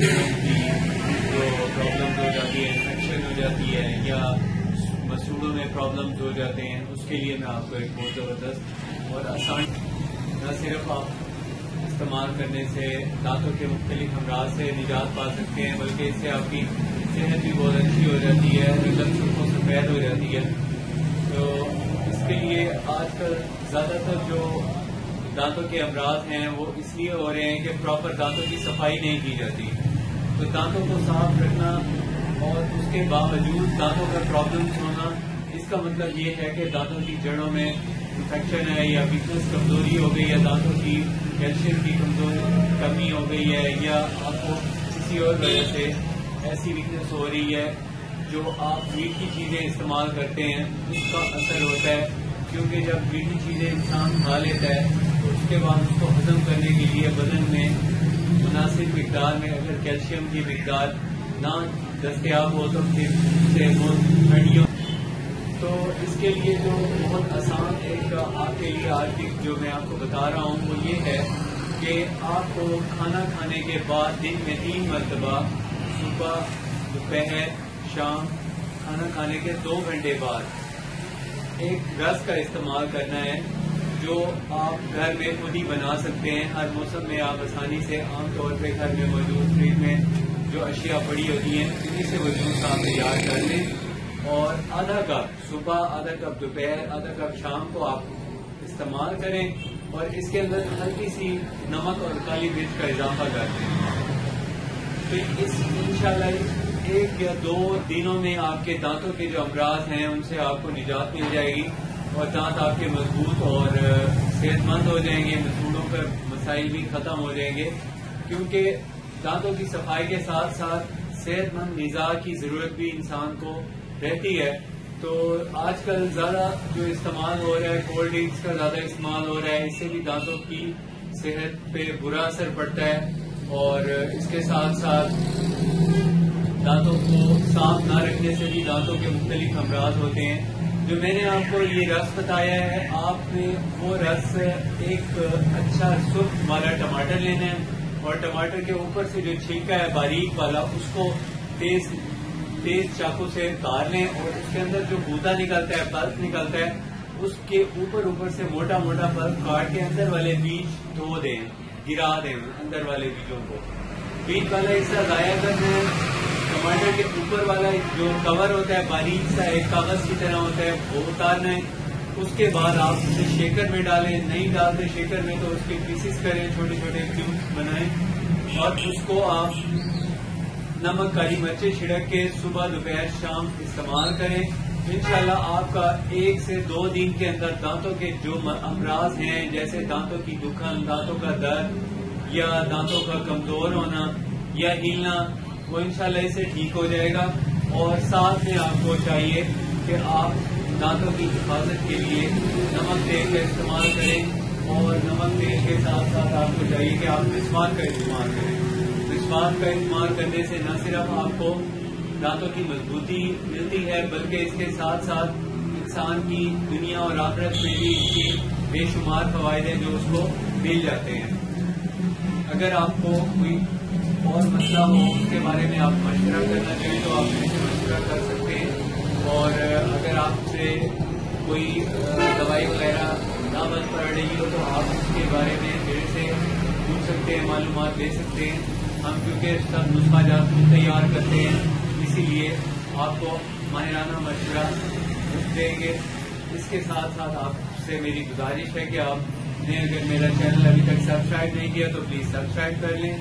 صحت کی جو پرابلمز ہو جاتی ہے، انفیکشن ہو جاتی ہے یا مسوڑوں میں پرابلمز ہو جاتے ہیں، اس کے لیے میں آپ کو ایک بہت زبردست اور آسان نہ صرف آپ استعمال کرنے سے دانتوں کے مختلف امراض سے نجات پا سکتے ہیں، بلکہ اس سے آپ کی صحت بھی بہت اچھی ہو جاتی ہے، رنگت سرخوں سفید ہو جاتی ہے۔ تو اس کے لیے آج کل زیادہ تر جو دانتوں کے امراض ہیں وہ اس لیے ہو رہے ہیں کہ پراپر دانتوں کی صفائی نہیں کی جاتی۔ تو دانتوں کو صاف رکھنا اور اس کے باوجود دانتوں کا پرابلمس ہونا، اس کا مطلب یہ ہے کہ دانتوں کی جڑوں میں انفیکشن ہے یا ویکنس کمزوری ہو گئی ہے، دانتوں کی کیلشیم کی کمی ہو گئی ہے، یا آپ کو کسی اور وجہ سے ایسی ویکنس ہو رہی ہے جو آپ میٹھی چیزیں استعمال کرتے ہیں اس کا اثر ہوتا ہے، کیونکہ جب میٹھی چیزیں انسان کھا لیتا ہے تو اس کے بعد اس کو ہضم کرنے کے لیے بدن میں مناسب مقدار میں اگر کیلشیم کی مقدار نہ دستیاب ہو تو پھر سے بہت ہڈیوں، تو اس کے لیے جو بہت آسان ایک آپ کے لیے آج جو میں آپ کو بتا رہا ہوں وہ یہ ہے کہ آپ کو کھانا کھانے کے بعد دن میں 3 مرتبہ، صبح، دوپہر، شام، کھانا کھانے کے 2 گھنٹے بعد ایک رس کا استعمال کرنا ہے، جو آپ گھر میں خود ہی بنا سکتے ہیں۔ ہر موسم میں آپ آسانی سے عام طور پہ گھر میں موجود فریج میں جو اشیاء پڑی ہوتی ہیں انہیں سے وہ جوس آپ تیار کر لیں، اور آدھا کپ صبح، آدھا کپ دوپہر، آدھا کپ شام کو آپ استعمال کریں، اور اس کے اندر ہلکی سی نمک اور کالی مرچ کا اضافہ کر دیں۔ تو اس انشاءاللہ 1 یا 2 دنوں میں آپ کے دانتوں کے جو امراض ہیں ان سے آپ کو نجات مل جائے گی، اور دانت آپ کے مضبوط اور صحت مند ہو جائیں گے، مسوڑوں پر مسائل بھی ختم ہو جائیں گے، کیونکہ دانتوں کی صفائی کے ساتھ ساتھ صحت مند غذا کی ضرورت بھی انسان کو رہتی ہے۔ تو آج کل زیادہ جو استعمال ہو رہا ہے، کولڈ ڈرنکس کا زیادہ استعمال ہو رہا ہے، اس سے بھی دانتوں کی صحت پہ برا اثر پڑتا ہے، اور اس کے ساتھ ساتھ دانتوں کو صاف نہ رکھنے سے بھی دانتوں کے مختلف امراض ہوتے ہیں۔ جو میں نے آپ کو یہ رس بتایا ہے، آپ نے وہ رس ایک اچھا سرخ والا ٹماٹر لینا ہے، اور ٹماٹر کے اوپر سے جو چھلکا ہے باریک والا اس کو تیز چاقو سے کاٹ لیں، اور اس کے اندر جو گودا نکلتا ہے، پلپ نکلتا ہے، اس کے اوپر سے موٹا موٹا پلپ کاٹ کے اندر والے بیج دھو دیں، گرا دیں اندر والے بیجوں کو۔ بیج والا حصہ ضائع کرنا ہے، ٹماٹر کے اوپر والا جو کور ہوتا ہے باریک سا ایک کاغذ کی طرح ہوتا ہے وہ اتارنا ہے۔ اس کے بعد آپ اسے شیکر میں ڈالیں، نہیں ڈالتے شیکر میں تو اس کے پیسز کریں، چھوٹے چھوٹے کیوبس بنائیں، اور اس کو آپ نمک کالی مرچیں چھڑک کے صبح دوپہر شام استعمال کریں۔ انشاءاللہ آپ کا 1 سے 2 دن کے اندر دانتوں کے جو امراض ہیں، جیسے دانتوں کی دکھن، دانتوں کا درد یا دانتوں کا کمزور ہونا یا ہلنا، وہ انشاءاللہ اس سے ٹھیک ہو جائے گا۔ اور ساتھ میں آپ کو چاہیے کہ آپ دانتوں کی حفاظت کے لیے نمک تیل کا استعمال کریں، اور نمک تیل کے ساتھ ساتھ آپ کو چاہیے کہ آپ مسواک کا استعمال کریں۔ مسواک کا استعمال کرنے سے نہ صرف آپ کو دانتوں کی مضبوطی ملتی ہے، بلکہ اس کے ساتھ ساتھ انسان کی دنیا اور آخرت میں بھی اس کی بے شمار فوائد ہیں جو اس کو مل جاتے ہیں۔ اگر آپ کو کوئی اور مسئلہ ہو اس کے بارے میں آپ مشورہ کرنا چاہیں تو آپ مجھ سے مشورہ کر سکتے ہیں، اور اگر آپ سے کوئی دوائی وغیرہ نہ بن پڑ رہی ہو تو آپ اس کے بارے میں میرے سے پوچھ سکتے ہیں، معلومات دے سکتے ہیں۔ ہم کیونکہ سب نسخہ جات تیار کرتے ہیں، اسی لیے آپ کو ماہرانہ مشورہ دیں گے۔ اس کے ساتھ ساتھ آپ سے میری گزارش ہے کہ آپ نے اگر میرا چینل ابھی تک سبسکرائب نہیں کیا تو پلیز سبسکرائب کر لیں،